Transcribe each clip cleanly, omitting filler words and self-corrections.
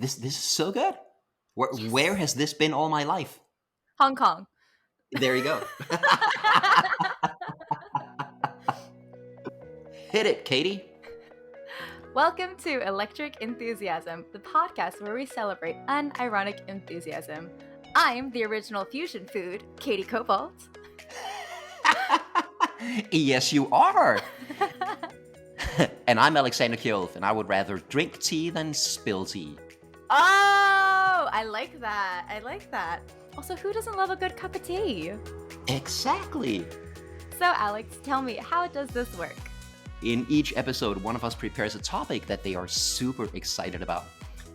This is so good. Where Yes. has this been all my life? Hong Kong. There you go. Hit it, Katie. Welcome to Electric Enthusiasm, the podcast where we celebrate unironic enthusiasm. I'm the original fusion food, Katie Cobalt. Yes, you are. And I'm Alexander Kjolf, and I would rather drink tea than spill tea. Oh, I like that. I like that. Also, who doesn't love a good cup of tea? Exactly. So, Alex, tell me, how does this work? In each episode, one of us prepares a topic that they are super excited about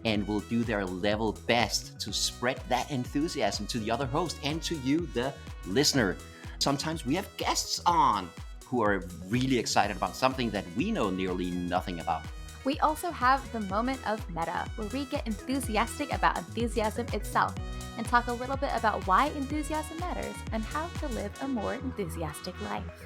and will do their level best to spread that enthusiasm to the other host and to you, the listener. Sometimes we have guests on who are really excited about something that we know nearly nothing about. We also have the moment of meta, where we get enthusiastic about enthusiasm itself and talk a little bit about why enthusiasm matters and how to live a more enthusiastic life.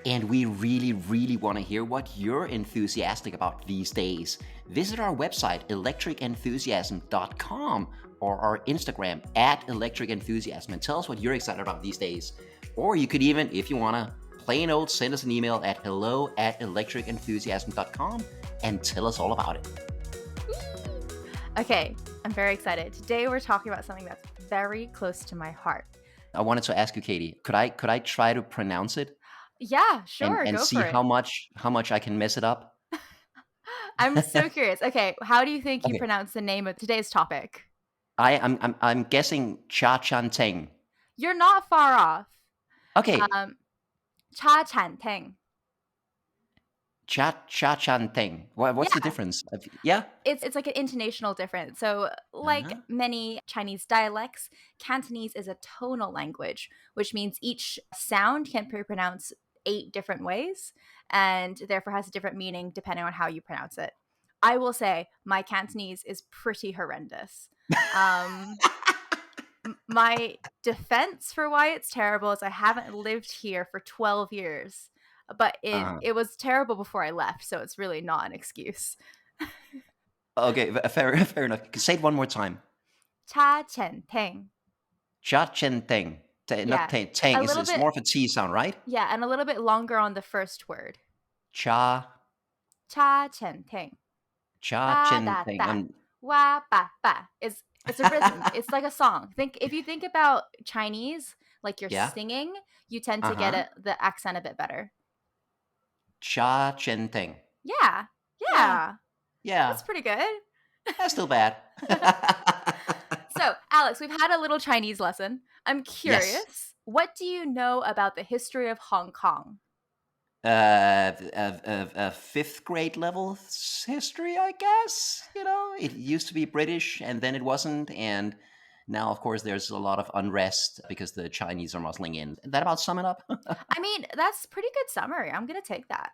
And we really want to hear what you're enthusiastic about these days. Visit our website, electricenthusiasm.com, or our Instagram, @electricenthusiasm, and tell us what you're excited about these days. Or you could even, if you want to, plain old send us an email at hello@electricenthusiasm.com and tell us all about it. Okay, I'm very excited. Today we're talking about something that's very close to my heart. I wanted to ask you, Katie, could I try to pronounce it Yeah, sure, and go see for it. how much I can mess it up? I'm so curious. Okay, how do you think you Okay. pronounce the name of today's topic? I'm guessing Cha Chaan Teng. You're not far off. Okay. Cha Chaan Teng. Cha Chaan Teng. What's the Yeah. difference? Yeah? It's like an intonational difference. So, like Uh-huh. many Chinese dialects, Cantonese is a tonal language, which means each sound can be pronounced 8 different ways and therefore has a different meaning depending on how you pronounce it. I will say my Cantonese is pretty horrendous. My defense for why it's terrible is I haven't lived here for 12 years, but Uh-huh. it was terrible before I left, so it's really not an excuse. Okay, fair enough. Say it one more time. Cha Chaan Teng. Cha Chaan Teng. Not Yeah. Tang. A It's, little it's bit, more of a T sound, right? yeah, and a little bit longer on the first word. Cha Cha Chaan Teng. Ba Chaan da Teng. da. Wa ba ba. It's a rhythm. It's like a song. If you think about Chinese, like you're Yeah? singing, you tend to Uh-huh. get the accent a bit better. Cha Chaan Teng. Yeah. Yeah. Yeah. Yeah. That's pretty good. That's still bad. So, Alex, we've had a little Chinese lesson. I'm Yes. curious, what do you know about the history of Hong Kong? Fifth grade level history, I guess. It used to be British and then it wasn't. And now, of course, there's a lot of unrest because the Chinese are muscling in. That about sum it up? I mean, that's pretty good summary. I'm going to take that.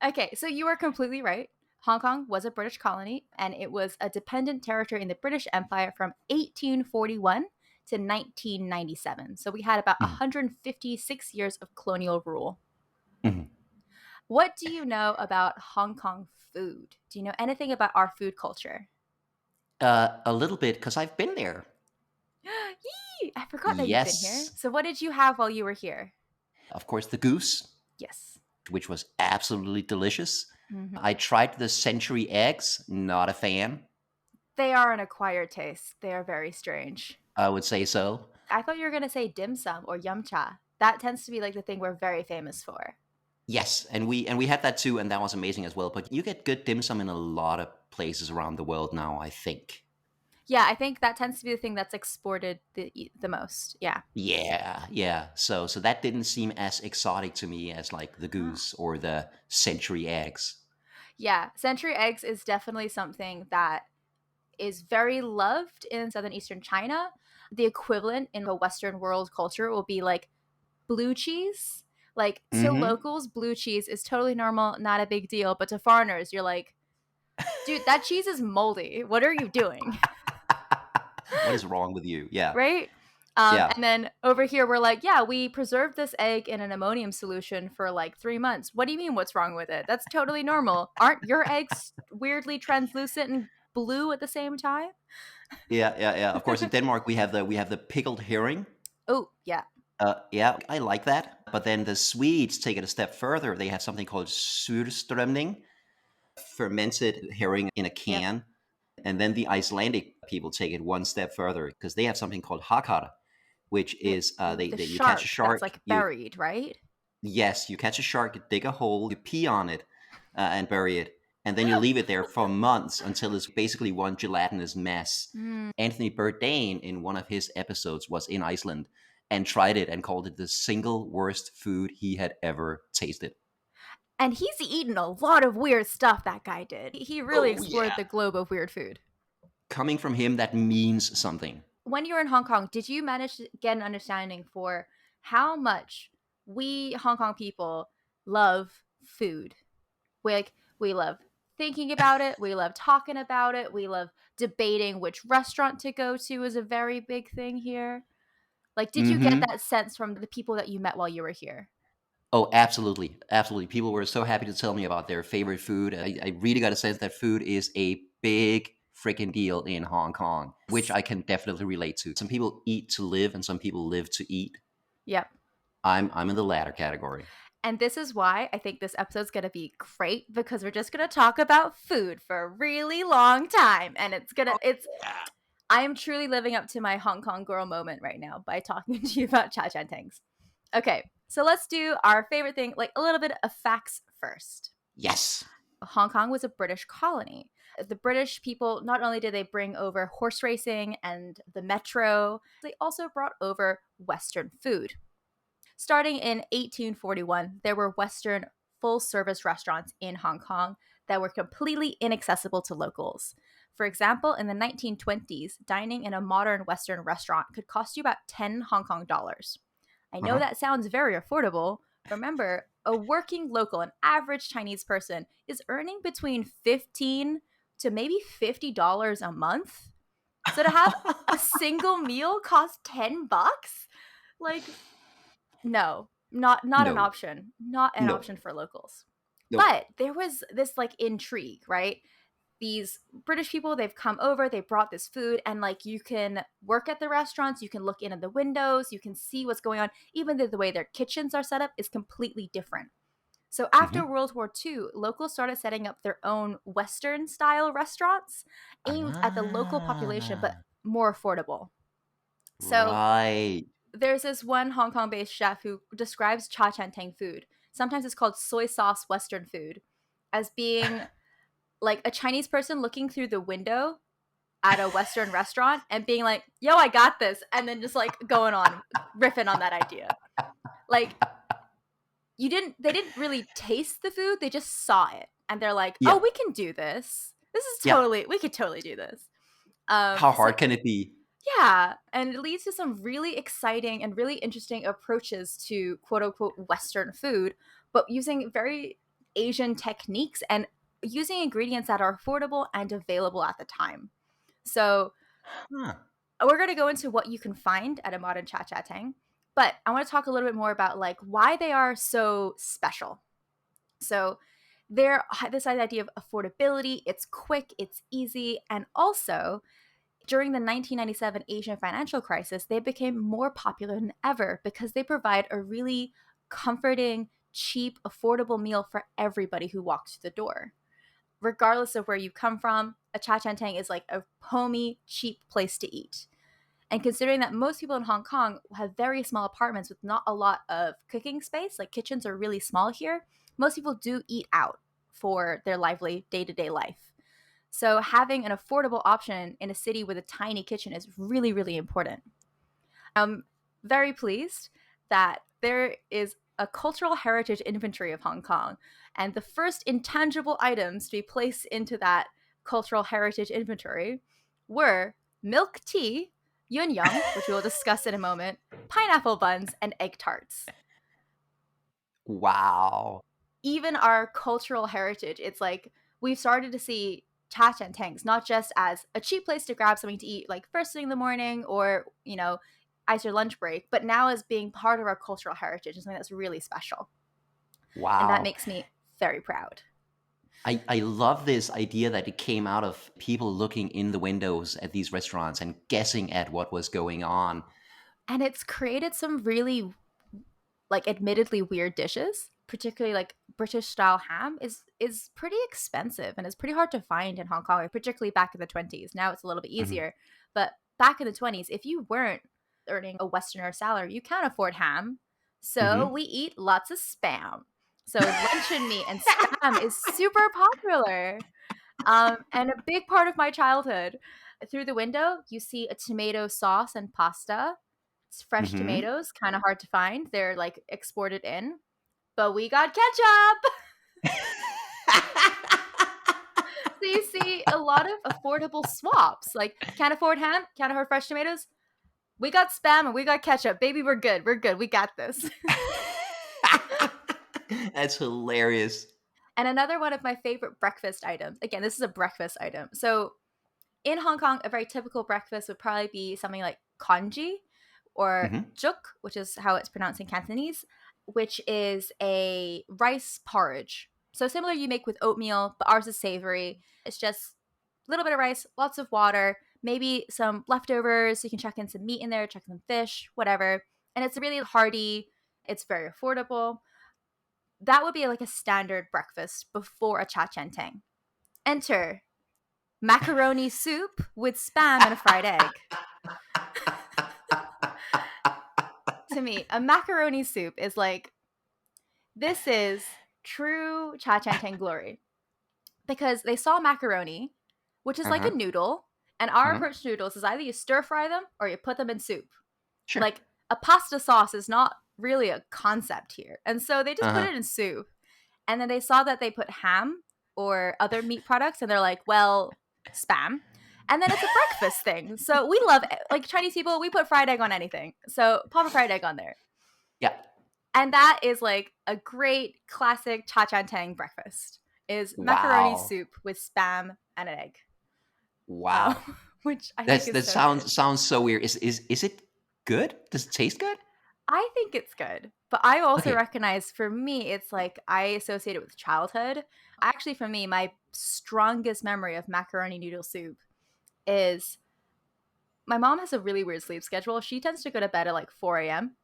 Okay, so you are completely right. Hong Kong was a British colony, and it was a dependent territory in the British Empire from 1841 to 1997. So we had about 156 years of colonial rule. Mhm. What do you know about Hong Kong food? Do you know anything about our food culture? A little bit, because I've been there. Yee! I forgot that you've been here. Yes. So what did you have while you were here? Of course, the goose, Yes. which was absolutely delicious. Mm-hmm. I tried the century eggs, not a fan. They are an acquired taste. They are very strange. I would say so. I thought you were going to say dim sum or yum cha. That tends to be like the thing we're very famous for. Yes, and we had that too, and that was amazing as well. But you get good dim sum in a lot of places around the world now, I think. Yeah, I think that tends to be the thing that's exported the most. Yeah. Yeah. So that didn't seem as exotic to me as like the goose or the century eggs. Yeah, century eggs is definitely something that is very loved in southern eastern China. The equivalent in the Western world culture will be like blue cheese. Like to locals, blue cheese is totally normal, not a big deal. But to foreigners, you're like, dude, that cheese is moldy. What are you doing? What is wrong with you? Yeah. Right? Yeah. And then over here, we're like, yeah, we preserved this egg in an ammonium solution for like 3 months. What do you mean what's wrong with it? That's totally normal. Aren't your eggs weirdly translucent and blue at the same time? Yeah, yeah, yeah. Of course, in Denmark we have the pickled herring. Oh, yeah. Yeah, I like that. But then the Swedes take it a step further. They have something called surströmming, fermented herring in a Yep. can. And then the Icelandic people take it one step further because they have something called hakar, which is The you catch a shark that's shark, like buried, right? you catch a shark, you dig a hole, you pee on it, and bury it, and then you leave it there for months until it's basically one gelatinous mess. Mm. Anthony Bourdain, in one of his episodes, was in Iceland and tried it and called it the single worst food he had ever tasted. And he's eaten a lot of weird stuff, that guy did. He really Oh explored yeah. the globe of weird food. Coming from him, that means something. When you were in Hong Kong, did you manage to get an understanding for how much we Hong Kong people love food? We love thinking about it, we love talking about it, we love debating which restaurant to go to is a very big thing here. Like, did you get Mm-hmm. that sense from the people that you met while you were here? Oh, absolutely. Absolutely. People were so happy to tell me about their favorite food. I really got a sense that food is a big freaking deal in Hong Kong, which I can definitely relate to. Some people eat to live and some people live to eat. Yep. I'm in the latter category. And this is why I think this episode's going to be great, because we're just going to talk about food for a really long time. And I am truly living up to my Hong Kong girl moment right now by talking to you about Cha Chaan Tengs. Okay, so let's do our favorite thing, like a little bit of facts first. Yes. Hong Kong was a British colony. The British people, not only did they bring over horse racing and the metro, they also brought over Western food. Starting in 1841, there were Western full-service restaurants in Hong Kong that were completely inaccessible to locals. For example, in the 1920s, dining in a modern Western restaurant could cost you about 10 Hong Kong dollars. I know Uh-huh. that sounds very affordable. Remember, a working local, an average Chinese person, is earning between 15 to maybe $50 a month. So to have a single meal cost 10 bucks? Like, no, not an No. option. Not an No. option for locals. Nope. But there was this like intrigue, right? These British people, they've come over, they brought this food, and like you can work at the restaurants, you can look in at the windows, you can see what's going on, even though the way their kitchens are set up is completely different. So after Mm-hmm. World War II, locals started setting up their own Western style restaurants aimed at the local population, but Ah, more affordable. So right. there's this one Hong Kong based chef who describes Cha Chaan Teng food. Sometimes it's called soy sauce Western food, as being like a Chinese person looking through the window at a Western restaurant and being like, yo, I got this. And then just like going on, riffing on that idea. Like, they didn't really taste the food, they just saw it. And they're like, oh, Yeah. we can do this. Yeah. We could totally do this. How So hard can it be? yeah, and it leads to some really exciting and really interesting approaches to quote unquote Western food, but using very Asian techniques and using ingredients that are affordable and available at the time. So Huh. we're going to go into what you can find at a modern Cha Cha Teng, but I want to talk a little bit more about like why they are so special. So there, this idea of affordability, it's quick, it's easy, and also during the 1997 Asian financial crisis, they became more popular than ever because they provide a really comforting, cheap, affordable meal for everybody who walks through the door. Regardless of where you come from, a Cha Chaan Teng is like a homey, cheap place to eat. And considering that most people in Hong Kong have very small apartments with not a lot of cooking space, like kitchens are really small here, most people do eat out for their lively day-to-day life. So having an affordable option in a city with a tiny kitchen is really, really important. I'm very pleased that there is a cultural heritage inventory of Hong Kong, and the first intangible items to be placed into that cultural heritage inventory were milk tea, yun yang, which we will discuss in a moment, pineapple buns, and egg tarts. Wow. Even our cultural heritage, it's like we've started to see Cha Chaan Tengs not just as a cheap place to grab something to eat like first thing in the morning or, you know, as your lunch break, but now as being part of our cultural heritage and something that's really special. And that Wow. makes me very proud. I love this idea that it came out of people looking in the windows at these restaurants and guessing at what was going on. And it's created some really, like, admittedly weird dishes. Particularly, like, British style ham is pretty expensive and it's pretty hard to find in Hong Kong, particularly back in the 20s. Now it's a little bit Mhm. easier, but back in the 20s, if you weren't earning a Westerner salary, you can't afford ham. So Mhm. we eat lots of spam. So luncheon meat and spam is super popular. And a big part of my childhood. Through the window, you see a tomato sauce and pasta. It's fresh Mhm. tomatoes, kind of hard to find. They're like exported in, but we got ketchup. So you see a lot of affordable swaps. Like, can't afford ham, can't afford fresh tomatoes. We got spam and we got ketchup. Baby, we're good. We're good. We got this. That's hilarious. And another one of my favorite breakfast items. Again, this is a breakfast item. So in Hong Kong, a very typical breakfast would probably be something like congee or Mhm. juk, which is how it's pronounced in Cantonese, which is a rice porridge. So similar you make with oatmeal, but ours is savory. It's just a little bit of rice, lots of water, maybe some leftovers. You can chuck in some meat in there, chuck in some fish, whatever. And it's really hearty. It's very affordable. That would be like a standard breakfast before a Cha Chaan Teng. Enter macaroni soup with spam and a fried egg. To me, a macaroni soup is like, this is true Cha Chaan Teng glory. Because they saw macaroni, which is like Uh-huh. a noodle, and our Uh-huh. approach to noodles is either you stir fry them or you put them in soup. Sure. Like, a pasta sauce is not really a concept here. And so they just put Uh-huh. it in soup. And then they saw that they put ham or other meat products, and they're like, well, spam. And then it's a breakfast thing. So we love it. Like, Chinese people, we put fried egg on anything. So pop a fried egg on there. Yeah. And that is like a great classic Cha Chaan Teng breakfast is macaroni Wow. soup with spam and an egg. Wow. Which I think That's is that so good. sounds so weird. Is it good? Does it taste good? I think it's good. But I also Okay. recognize for me, it's like I associate it with childhood. Actually, for me, my strongest memory of macaroni noodle soup is my mom has a really weird sleep schedule. She tends to go to bed at like 4 a.m.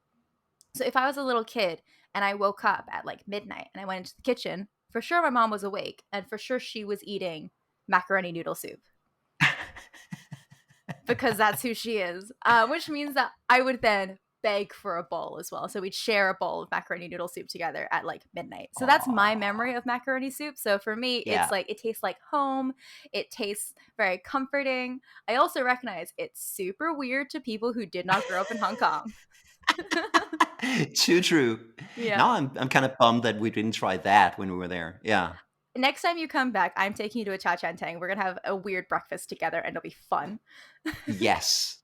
So if I was a little kid and I woke up at like midnight and I went into the kitchen, for sure my mom was awake and for sure she was eating macaroni noodle soup because that's who she is. Which means that I would then beg for a bowl as well. So we'd share a bowl of macaroni noodle soup together at like midnight. So that's my memory Aw. of macaroni soup. So for me, it's Yeah. like it tastes like home. It tastes very comforting. I also recognize it's super weird to people who did not grow up in Hong Kong. Too true. Yeah. Now I'm kind of bummed that we didn't try that when we were there. Yeah. Next time you come back, I'm taking you to a Cha Chaan Teng. We're going to have a weird breakfast together and it'll be fun. Yes.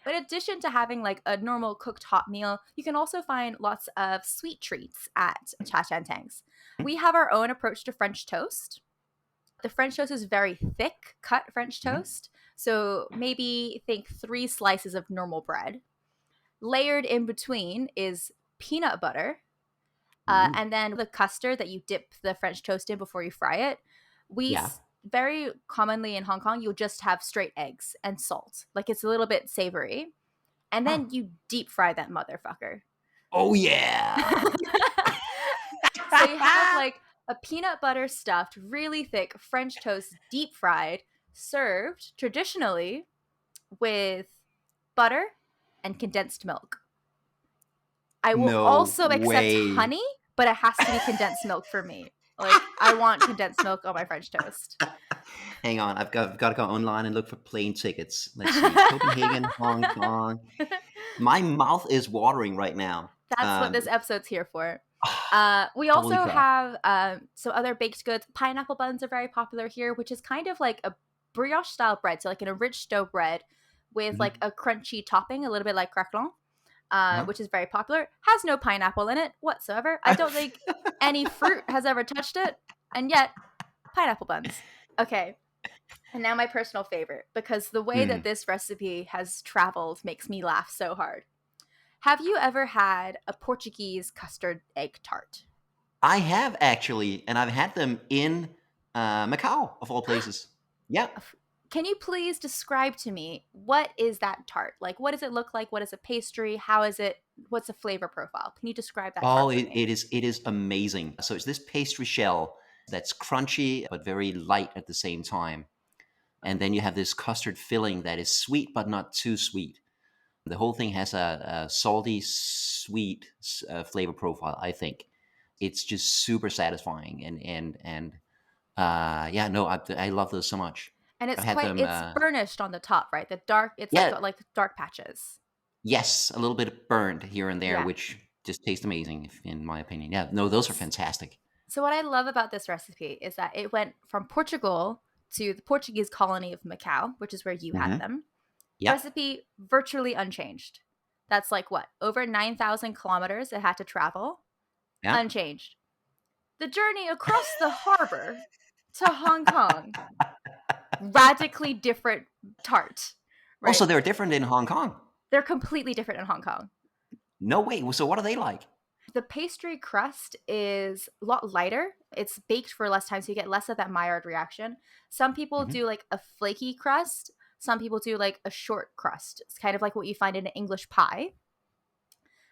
In addition to having like a normal cooked hot meal, you can also find lots of sweet treats at Cha Chaan Tengs. We have our own approach to French toast. The French toast is very thick cut French Mhm. toast. So maybe think 3 slices of normal bread. Layered in between is peanut butter, Ooh. and then the custard that you dip the French toast in before you fry it. Yeah. Very commonly in Hong Kong, you'll just have straight eggs and salt. Like, it's a little bit savory. And Huh. then you deep fry that motherfucker. Oh yeah. So you have like a peanut butter stuffed, really thick French toast, deep fried, served traditionally with butter and condensed milk. I will No also accept way. honey, but it has to be condensed milk for me. Like, I want condensed milk on my French toast. Hang on, got to go online and look for plane tickets. Let's see, Copenhagen, Hong Kong. My mouth is watering right now. That's what this episode's here for. We Holy also crap! have some other baked goods. Pineapple buns are very popular here, which is kind of like a brioche style bread. So like in a rich dough bread with like Mhm. a crunchy topping, a little bit like craquelin, Uh-huh. which is very popular. Has no pineapple in it whatsoever. I don't think any fruit has ever touched it. And yet, pineapple buns. Okay. And now my personal favorite, because the way that Mm. this recipe has traveled makes me laugh so hard. Have you ever had a Portuguese custard egg tart? I have actually, and I've had them in Macau, of all places. Yeah. Can you please describe to me what is that tart? Like, what does it look like? What is a pastry? How is it? What's the flavor profile? Can you describe that tart Oh, for me? it is amazing. So it's this pastry shell that's crunchy but very light at the same time. And then you have this custard filling that is sweet but not too sweet. The whole thing has a salty, sweet flavor profile. I think it's just super satisfying, and yeah, no, I love those so much. And I've had them. it's burnished on the top, right? The dark, it's like Yeah, got like dark patches. yes, a little bit burned here and there, Yeah. which just tastes amazing, in my opinion. Yeah, no, those are S- fantastic. So what I love about this recipe is that it went from Portugal to the Portuguese colony of Macau, which is where you had Hmm. them. Yeah, Recipe virtually unchanged. That's like what? Over 9,000 kilometers it had to travel. yeah. Unchanged. The journey across the harbor to Hong Kong, radically different tart, Also, right? they're different in Hong Kong. They're completely different in Hong Kong. No way. So, what are they like? The pastry crust is a lot lighter. It's baked for less time, so you get less of that Maillard reaction. Some people Hmm. do like a flaky crust. Some people do like a short crust. It's kind of like what you find in an English pie.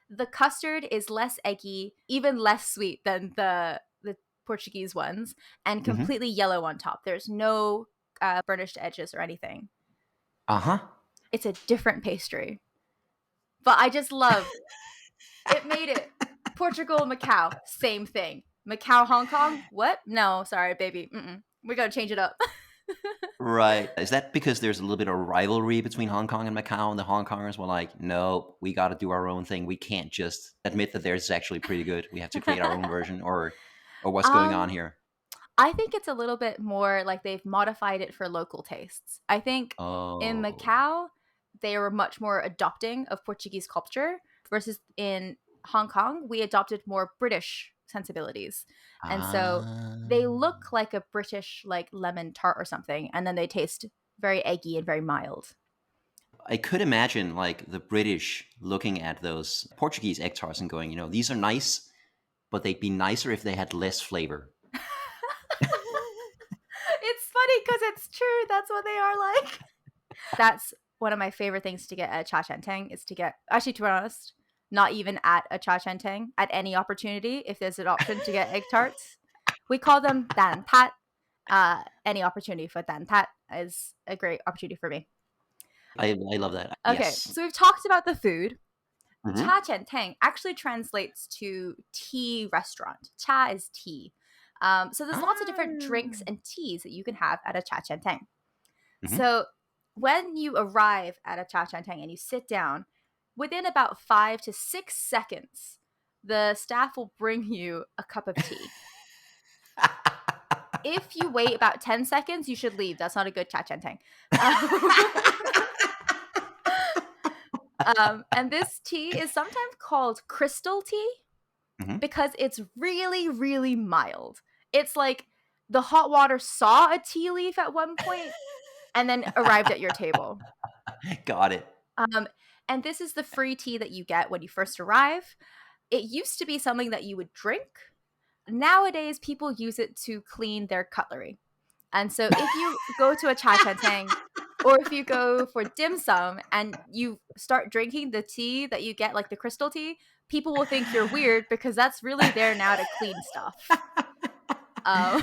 The custard is less eggy, even less sweet than the Portuguese ones, and Hmm. completely yellow on top. There's no burnished edges or anything. Uh huh. It's a different pastry, but I just love it. Made it. Portugal, Macau, same thing. Macau, Hong Kong, what? No, sorry, baby. We gotta change it up. Right. Is that because there's a little bit of rivalry between Hong Kong and Macau, and the Hong Kongers were like, no, we got to do our own thing. We can't just admit that theirs is actually pretty good. We have to create our own version, or what's going on um, here? I think it's a little bit more like they've modified it for local tastes. I think in Oh. Macau, they were much more adopting of Portuguese culture versus in Hong Kong, we adopted more British sensibilities. And so Ah. they look like a British like lemon tart or something, and then they taste very eggy and very mild. I could imagine like the British looking at those Portuguese egg tarts and going, these are nice, but they'd be nicer if they had less flavor. It's funny because it's true. That's what they are like. That's one of my favorite things to get at Cha Chaan Teng is to get, actually, to be honest, not even at a Cha Chaan Teng, at any opportunity, if there's an option to get egg tarts. We call them dan tat. Any opportunity for dan tat is a great opportunity for me. I love that. Okay, Yes. so we've talked about the food. Hmm. Cha Chaan Teng actually translates to tea restaurant. Cha is tea. So there's lots of different drinks Ah. and teas that you can have at a Cha Chaan Teng. Hmm. So when you arrive at a Cha Chaan Teng and you sit down, within about 5 to 6 seconds, the staff will bring you a cup of tea. If you wait about 10 seconds, you should leave. That's not a good Cha Chaan Teng. And this tea is sometimes called crystal tea Hmm. because it's really, really mild. It's like the hot water saw a tea leaf at one point and then arrived at your table. Got it. Um, and this is the free tea that you get when you first arrive. It used to be something that you would drink. Nowadays, people use it to clean their cutlery. And so if you go to a Cha Chaan Teng or if you go for dim sum and you start drinking the tea that you get, like the crystal tea, people will think you're weird because that's really there now to clean stuff. Um,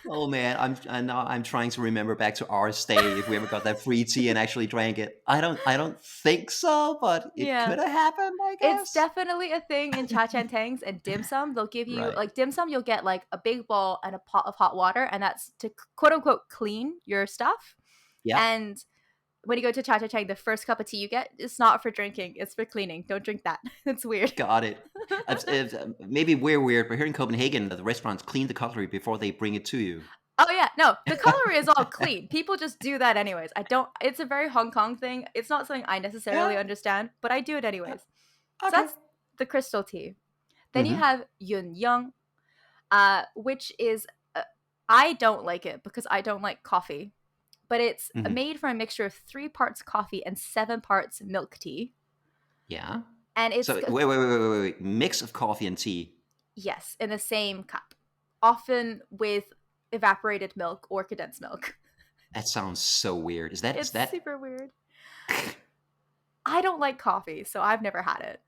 Oh man, I'm trying to remember back to our stay if we ever got that free tea and actually drank it. I don't think so, but it yeah. could have happened, I It's guess. definitely a thing in Cha Chaan Tangs and dim sum. They'll give you Right. like dim sum. You'll get like a big bowl and a pot of hot water, and that's to quote unquote clean your stuff. Yeah. And when you go to Cha Cha Chang, the first cup of tea you get is not for drinking; it's for cleaning. Don't drink that. It's weird. Got it. Maybe we're weird, but here in Copenhagen, the restaurants clean the cutlery before they bring it to you. Oh yeah, no, the cutlery is all clean. People just do that anyways. I don't. It's a very Hong Kong thing. It's not something I necessarily Yeah. understand, but I do it Yeah. anyways. So Okay. that's the crystal tea. Then you Hmm. have yun yang, which is I don't like it because I don't like coffee, but it's Hmm. made from a mixture of 3 parts coffee and 7 parts milk tea. Yeah. And it's, So wait. Mix of coffee and tea. yes, in the same cup, often with evaporated milk or condensed milk. That sounds so weird. Is It's that? super weird. I don't like coffee, so I've never had it.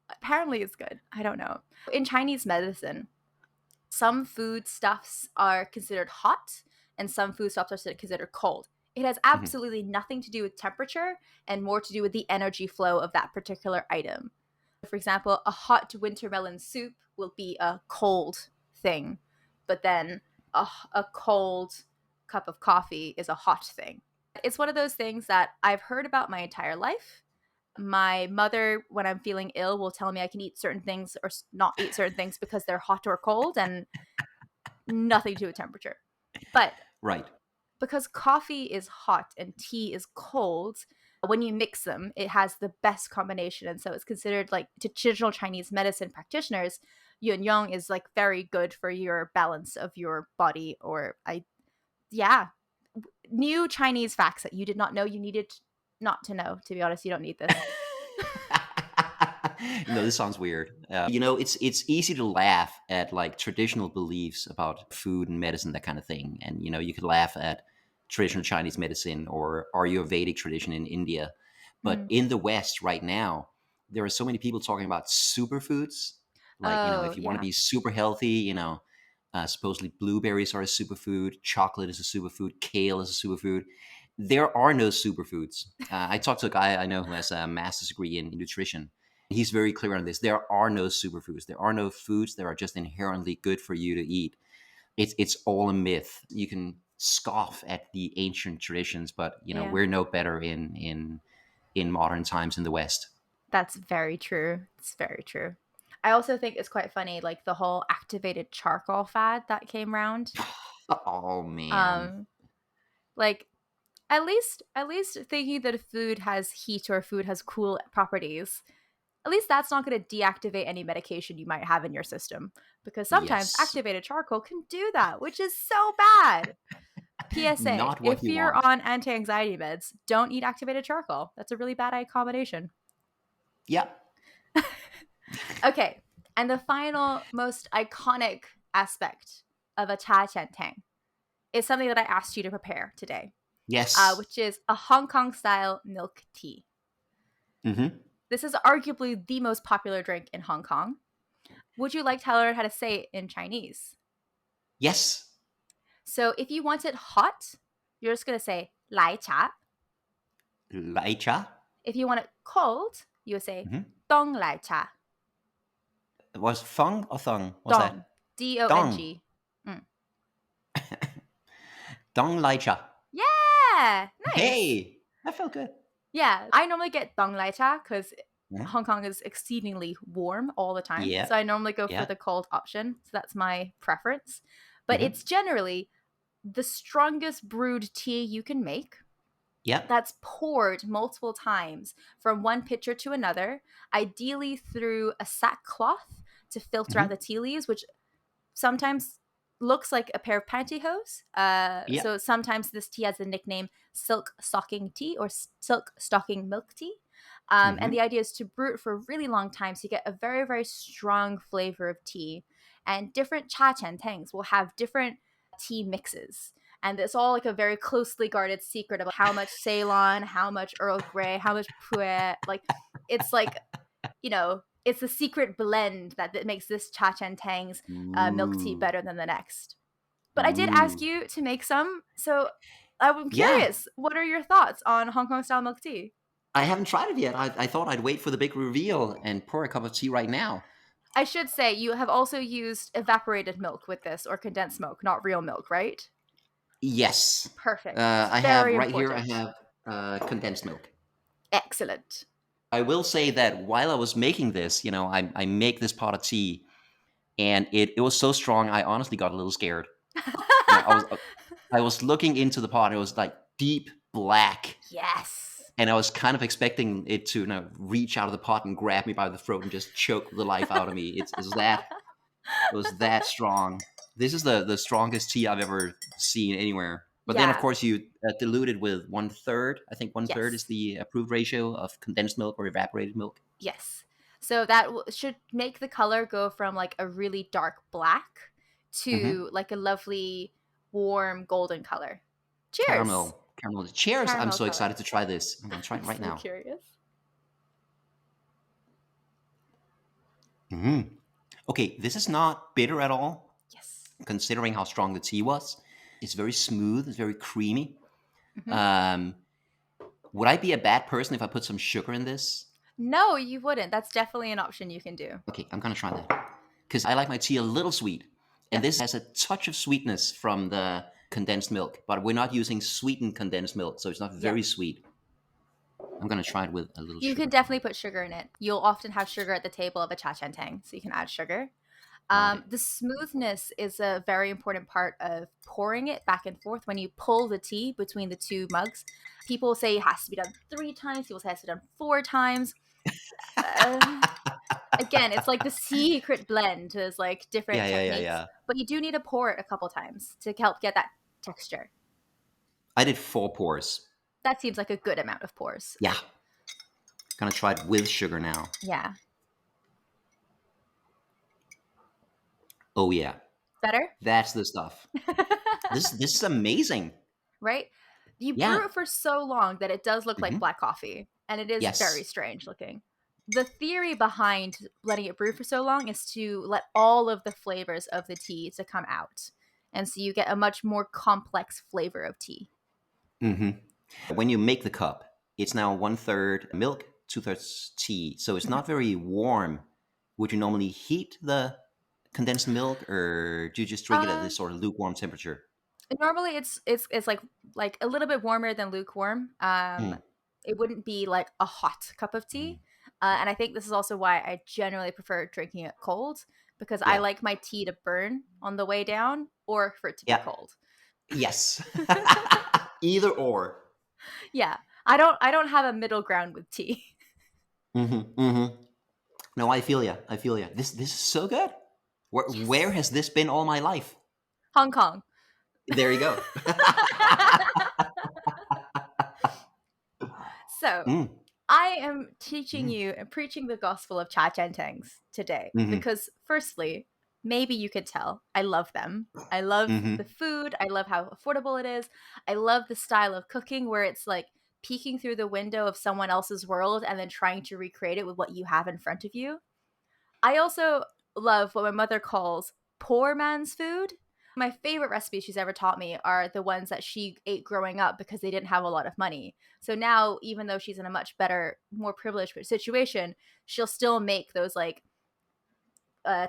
Apparently it's good. I don't know. In Chinese medicine, some foodstuffs are considered hot and some foodstuffs are considered cold. It has Mhm. absolutely nothing to do with temperature and more to do with the energy flow of that particular item. For example, a hot winter melon soup will be a cold thing, but then a cold cup of coffee is a hot thing. It's one of those things that I've heard about my entire life. My mother, when I'm feeling ill, will tell me I can eat certain things or not eat certain things because they're hot or cold, and nothing to do with temperature. But Right. because coffee is hot and tea is cold, when you mix them, it has the best combination. And so it's considered, like, to traditional Chinese medicine practitioners, yun yang is like very good for your balance of your body. Yeah, new Chinese facts that you did not know you needed not to know. To be honest, you don't need this. This sounds weird. It's easy to laugh at like traditional beliefs about food and medicine, that kind of thing. And you could laugh at traditional Chinese medicine or Ayurvedic tradition in India. But Mm. in the West right now, there are so many people talking about superfoods. Like, Oh, if you want to yeah. be super healthy, supposedly blueberries are a superfood, chocolate is a superfood, kale is a superfood. There are no superfoods. I talked to a guy I know who has a master's degree in nutrition. He's very clear on this. There are no superfoods. There are no foods that are just inherently good for you to eat. It's all a myth. You can scoff at the ancient traditions, but Yeah. we're no better in modern times in the West. That's very true. It's very true. I also think it's quite funny, like the whole activated charcoal fad that came around. Oh man. Um, like at least thinking that a food has heat or food has cool properties, at least that's not going to deactivate any medication you might have in your system. Because sometimes Yes. activated charcoal can do that, which is so bad. PSA: Not what if you you're want. on anti-anxiety meds, don't eat activated charcoal. That's a really bad combination. Yep. Okay, and the final, most iconic aspect of a Cha Chaan Teng is something that I asked you to prepare today, Yes. which is a Hong Kong style milk tea. Mm-hmm. This is arguably the most popular drink in Hong Kong. Would you like to learn how to say it in Chinese? Yes. So if you want it hot, you're just going to say lai cha. Lai cha. If you want it cold, you would say Mm-hmm. dong lai cha. Was fung or thung? What's Dong. that? Dong. D-O-N-G. Mm. Dong lai cha. Yeah, nice. Hey, that felt good. Yeah, I normally get dong lai cha because Yeah. Hong Kong is exceedingly warm all the time. Yeah. So I normally go for Yeah. the cold option. So that's my preference. But Mm-hmm. it's generally the strongest brewed tea you can make Yep. that's poured multiple times from one pitcher to another, ideally through a sackcloth to filter out Mm-hmm. the tea leaves, which sometimes looks like a pair of pantyhose. Yep. So sometimes this tea has the nickname silk stocking tea or silk stocking milk tea. And Mm-hmm. the idea is to brew it for a really long time so you get a very, very strong flavor of tea. And different Cha Chaan Tengs will have different tea mixes. And it's all like a very closely guarded secret about how much Ceylon, how much Earl Grey, how much Pu'er. It's like, it's the secret blend that makes this Cha Chaan Tang's milk tea Ooh. better than the next. But I did ask Ooh. you to make some, so I'm Yeah. curious. What are your thoughts on Hong Kong style milk tea? I haven't tried it yet. I thought I'd wait for the big reveal and pour a cup of tea right now. I should say you have also used evaporated milk with this or condensed milk, not real milk, right? Yes. Perfect. It's I have very right here. I important. have condensed milk. Excellent. I will say that while I was making this, I make this pot of tea, and it was so strong. I honestly got a little scared. I was looking into the pot. And it was like deep black, Yes. and I was kind of expecting it to reach out of the pot and grab me by the throat and just choke the life out of me. It was that strong. This is the strongest tea I've ever seen anywhere. But then, of Yeah. course, you dilute it with 1/3. I think 1/3 is Yes. the approved ratio of condensed milk or evaporated milk. Yes. So that should make the color go from like a really dark black Hmm. to like a lovely warm golden color. Cheers. Caramel. Cheers! I'm Caramel so color. excited to try this. I'm gonna try I'm it right so now. curious. Hmm. Okay, this is not bitter at all, Yes. considering how strong the tea was. It's very smooth. It's very creamy. Hmm. Um, would I be a bad person if I put some sugar in this? No, you wouldn't. That's definitely an option you can do. Okay, I'm gonna try that because I like my tea a little sweet, and Yep. this has a touch of sweetness from the condensed milk, but we're not using sweetened condensed milk, so it's not Yep. very sweet. I'm gonna try it with a little You can sugar. definitely put sugar in it. You'll often have sugar at the table of a Cha Chaan Teng, so you can add sugar. Right. The smoothness is a very important part of pouring it back and forth. When you pull the tea between the two mugs, people say it has to be done 3 times. People say it has to be done 4 times. Uh, Again, it's like the secret blend. There's like different techniques, Yeah. but you do need to pour it a couple times to help get that texture. I did 4 pours. That seems like a good amount of pours. Yeah. Gonna try it with sugar now. Yeah. Oh yeah, Better? that's the stuff. This is amazing. Right? You Yeah. brew it for so long that it does look like Hmm. black coffee, and it is very Yes. strange looking. The theory behind letting it brew for so long is to let all of the flavors of the tea to come out. And so you get a much more complex flavor of tea. Hmm. When you make the cup, it's now 1/3 milk, 2/3 tea, so it's Mhm. not very warm. Would you normally heat the condensed milk, or do you just drink it at Uh, this sort of lukewarm temperature? Normally it's like a little bit warmer than lukewarm. Mm. It wouldn't be like a hot cup of tea. And I think this is also why I generally prefer drinking it cold because I Yeah. like my tea to burn on the way down or for it to be Yeah. cold. Yes. Either or. Yeah. I don't have a middle ground with tea. Hmm. Hmm. No, I feel ya. I feel ya. This is so good. Where Yes. has this been all my life? Hong Kong. There you go. So, Mm. I am teaching Mm. you and preaching the gospel of Cha Chaan Tengs today Hmm. because, firstly, maybe you could tell I love them. I love the Hmm. food. I love how affordable it is. I love the style of cooking where it's like peeking through the window of someone else's world and then trying to recreate it with what you have in front of you. I also love what my mother calls poor man's food. My favorite recipes she's ever taught me are the ones that she ate growing up because they didn't have a lot of money. So now, even though she's in a much better, more privileged situation, she'll still make those like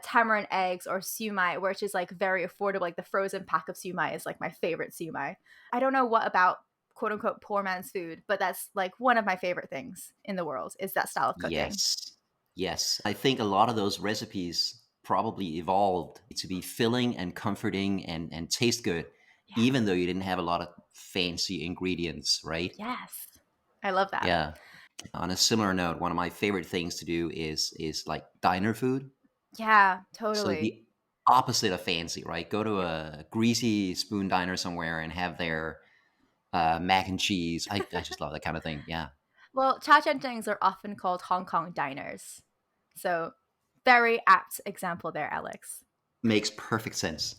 tamarind eggs or siumai, which is like very affordable. Like the frozen pack of siumai is like my favorite siumai. I don't know what about quote unquote poor man's food, but that's like one of my favorite things in the world is that style of cooking. Yes. Yes. I think a lot of those recipes probably evolved to be filling and comforting and taste good, Yeah. even though you didn't have a lot of fancy ingredients, right? Yes. I love that. Yeah. On a similar note, one of my favorite things to do is like diner food. Yeah, So totally. the opposite of fancy, right? Go to Yep. a greasy spoon diner somewhere and have their mac and cheese. I just love that kind of thing. Yeah. Well, Cha Chaan Tengs are often called Hong Kong diners. So, very apt example there, Alex. Makes perfect sense.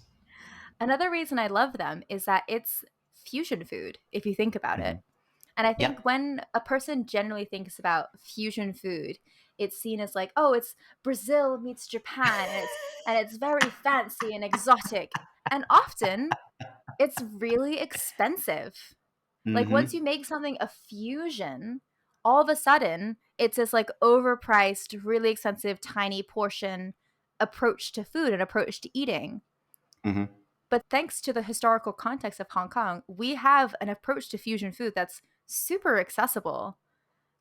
Another reason I love them is that it's fusion food, if you think about it. Hmm. And I Yeah. think when a person generally thinks about fusion food, it's seen as like, oh, it's Brazil meets Japan, and it's very fancy and exotic. And often it's really expensive. Like once Hmm. you make something a fusion, all of a sudden it's this like overpriced, really expensive, tiny portion approach to food and approach to eating. Hmm. But thanks to the historical context of Hong Kong, we have an approach to fusion food that's super accessible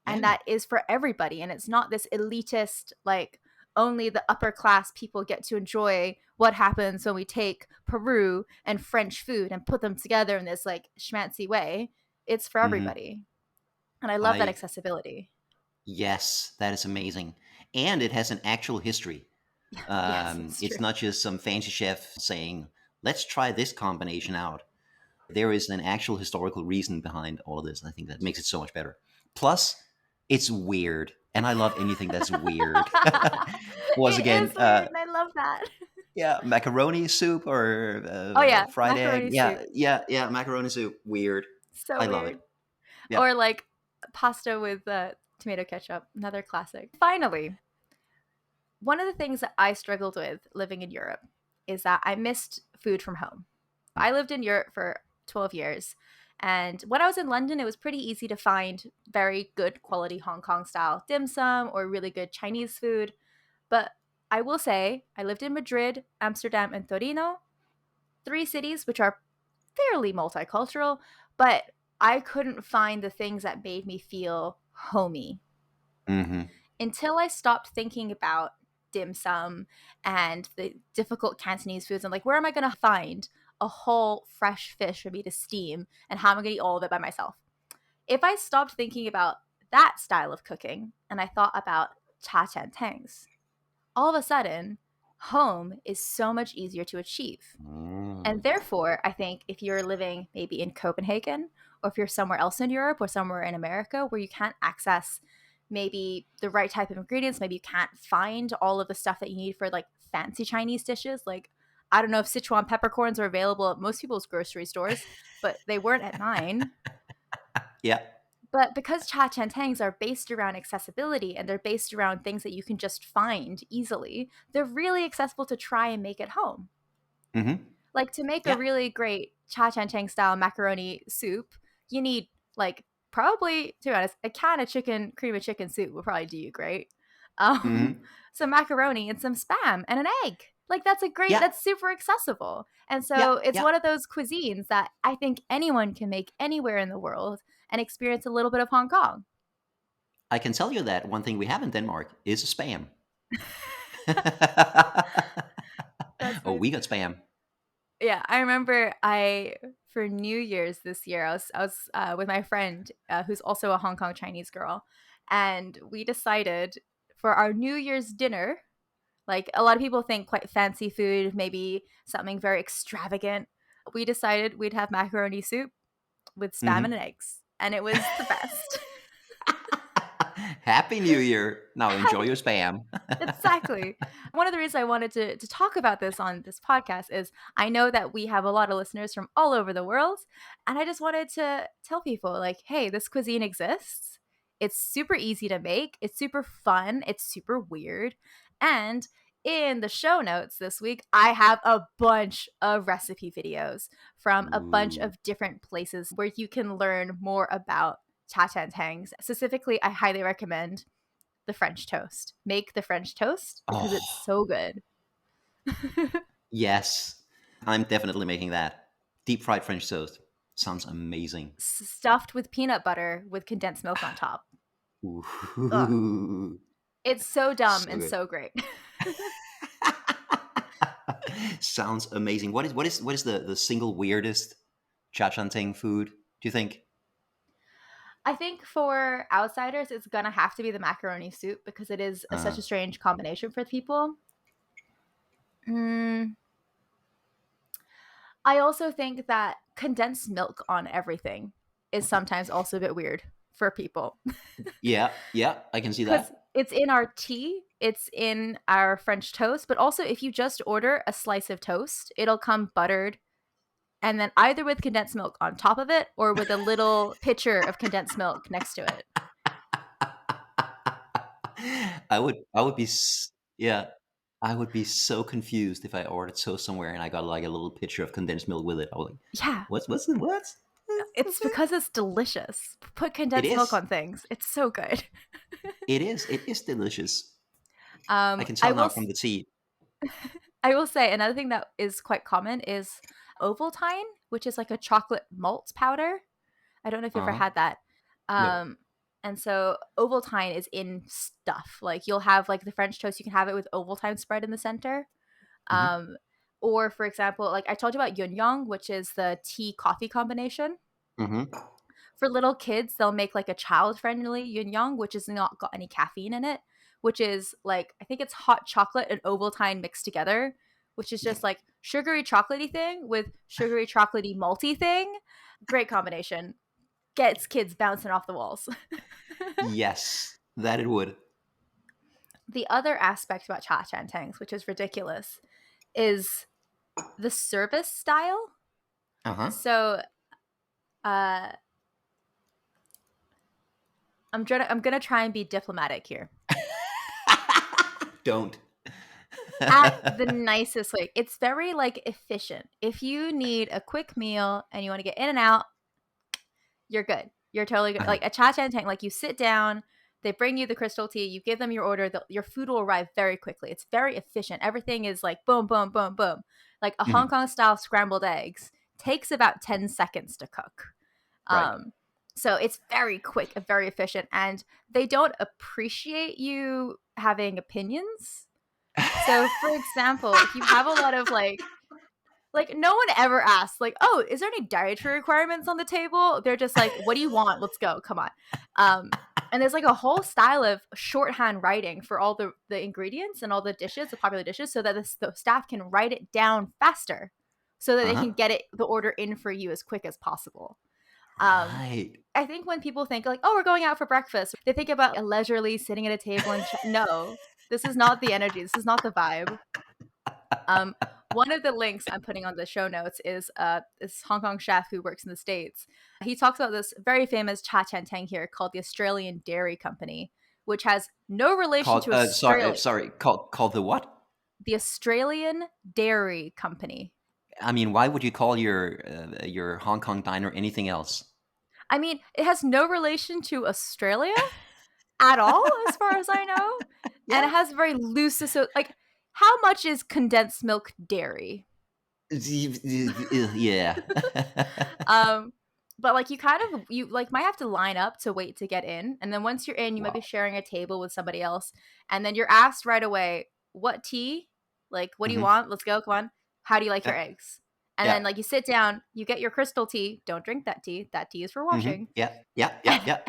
and Yeah. that is for everybody. And it's not this elitist, like only the upper class people get to enjoy what happens when we take Peru and French food and put them together in this like schmancy way. It's for Hmm. everybody. And I love that I accessibility. Yes, that is amazing, and it has an actual history. Yes, it's true. It's not just some fancy chef saying, "Let's try this combination out." There is an actual historical reason behind all of this. I think that makes it so much better. Plus, it's weird. and I love anything that's weird. Was It again, is weird, and I love that. yeah, macaroni soup or Oh yeah, fried egg. macaroni soup. Yeah, macaroni soup. Weird. So I love it. weird. Yeah. Or like pasta with tomato ketchup, another classic. Finally, one of the things that I struggled with living in Europe is that I missed food from home. I lived in Europe for 12 years. And when I was in London, it was pretty easy to find very good quality Hong Kong style dim sum or really good Chinese food. But I will say, I lived in Madrid, Amsterdam, and Torino, three cities which are fairly multicultural, but I couldn't find the things that made me feel homey Hmm. until I stopped thinking about dim sum and the difficult Cantonese foods. And like, where am I going to find a whole fresh fish for me to steam, and how am I going to eat all of it by myself? If I stopped thinking about that style of cooking and I thought about Cha Chaan Tengs, all of a sudden, home is so much easier to achieve. And Mm. therefore, I think if you're living maybe in Copenhagen, or if you're somewhere else in Europe or somewhere in America where you can't access maybe the right type of ingredients, maybe you can't find all of the stuff that you need for like fancy Chinese dishes. Like, I don't know if Sichuan peppercorns are available at most people's grocery stores, but they weren't at mine. Yeah. But because Cha Chaan Tangs are based around accessibility and they're based around things that you can just find easily, they're really accessible to try and make at home. Hmm. Like, to make a Yeah. really great Cha Chaan Teng style macaroni soup, you need like probably, to be honest, a can of cream of chicken soup will probably do you great. Um, Hmm. some macaroni and some spam and an egg. Like, Yeah. that's super accessible. And Yeah. so it's Yeah. one of those cuisines that I think anyone can make anywhere in the world and experience a little bit of Hong Kong. I can tell you that one thing we have in Denmark is spam. That's Oh, nice. we got spam. Yeah, I remember for New Year's this year, I was with my friend who's also a Hong Kong Chinese girl, and we decided for our New Year's dinner, like a lot of people think quite fancy food, maybe something very extravagant. We decided we'd have macaroni soup with spam and Hmm. eggs, and it was the best. Happy New Year. Now enjoy your spam. Exactly. One of the reasons I wanted to talk about this on this podcast is I know that we have a lot of listeners from all over the world. And I just wanted to tell people, like, hey, this cuisine exists. It's super easy to make, it's super fun, it's super weird. And in the show notes this week, I have a bunch of recipe videos from a bunch Ooh. of different places where you can learn more about Cha Chaan Tangs. Specifically, I highly recommend the French toast. Make the French toast because it's Oh, so good. yes. I'm definitely making that. Deep fried French toast. Sounds amazing. Stuffed with peanut butter with condensed milk on top. Ugh. Ooh. It's so dumb So and good. so great. Sounds amazing. What is the single weirdest Cha Chaan Teng food, do you think? I think for outsiders, it's gonna have to be the macaroni soup because it is Uh, such a strange combination for people. Mm, I also think that condensed milk on everything is sometimes also a bit weird for people. yeah, yeah, I can see Because that. it's in our tea, it's in our French toast, but also if you just order a slice of toast, it'll come buttered and then either with condensed milk on top of it or with a little pitcher of condensed milk next to it. I would be yeah, I would be so confused if I ordered toast somewhere and I got like a little pitcher of condensed milk with it. I was like, Yeah, what's the what? it's because it's delicious. Put It condensed milk is. on things. It's so good. It is. It is delicious. I Um, can I tell now will from the tea. I will say another thing that is quite common is Ovaltine, which is like a chocolate malt powder. I don't know if you've ever Uh-huh. had that. No. Um, and so Ovaltine is in stuff. Like, you'll have like the French toast, you can have it with Ovaltine spread in the center. Hmm. Um, or for example, like I told you about Yun Yang, which is the tea coffee combination. Hmm. For little kids, they'll make like a child friendly Yun Yang, which has not got any caffeine in it, which is like, I think it's hot chocolate and Ovaltine mixed together, which is just like sugary chocolatey thing with sugary chocolatey malty thing. Great combination. Gets kids bouncing off the walls. Yes. That it would. The other aspect about Cha Chaan Tengs, which is ridiculous, is the service style. Uh-huh. So uh, I'm gonna try and be diplomatic here. Don't. At the nicest way. It's very like efficient. If you need a quick meal and you want to get in and out, you're good. You're totally good. Uh-huh. Like a Cha Chaan Teng, like you sit down, they bring you the crystal tea, you give them your order, your food will arrive very quickly. It's very efficient. Everything is like boom, boom, boom, boom. Like a Hong Kong style scrambled eggs takes about 10 seconds to cook. Right. So it's very quick and very efficient, and they don't appreciate you having opinions. So, for example, if you have a lot of like no one ever asks like, oh, is there any dietary requirements on the table? They're just like, what do you want? Let's go. Come on. And there's like a whole style of shorthand writing for all the ingredients and all the dishes, the popular dishes, so that the staff can write it down faster so that they can get the order in for you as quick as possible. Right. I think when people think like, oh, we're going out for breakfast, they think about a leisurely sitting at a table and no, this is not the energy. This is not the vibe. One of the links I'm putting on the show notes is this Hong Kong chef who works in the States. He talks about this very famous Cha Chaan Teng here called the Australian Dairy Company, which has no relation to Australia. Sorry, called the what? The Australian Dairy Company. I mean, why would you call your Hong Kong diner anything else? I mean, it has no relation to Australia at all, as far as I know. Yeah. And it has very loose, like, how much is condensed milk dairy? Yeah. But like you might have to line up to wait to get in, and then once you're in, you might be sharing a table with somebody else, and then you're asked right away, what tea? Like, what do you want? Let's go, come on. How do you like your eggs? And then like you sit down, you get your crystal tea. Don't drink that tea. That tea is for washing. Yeah.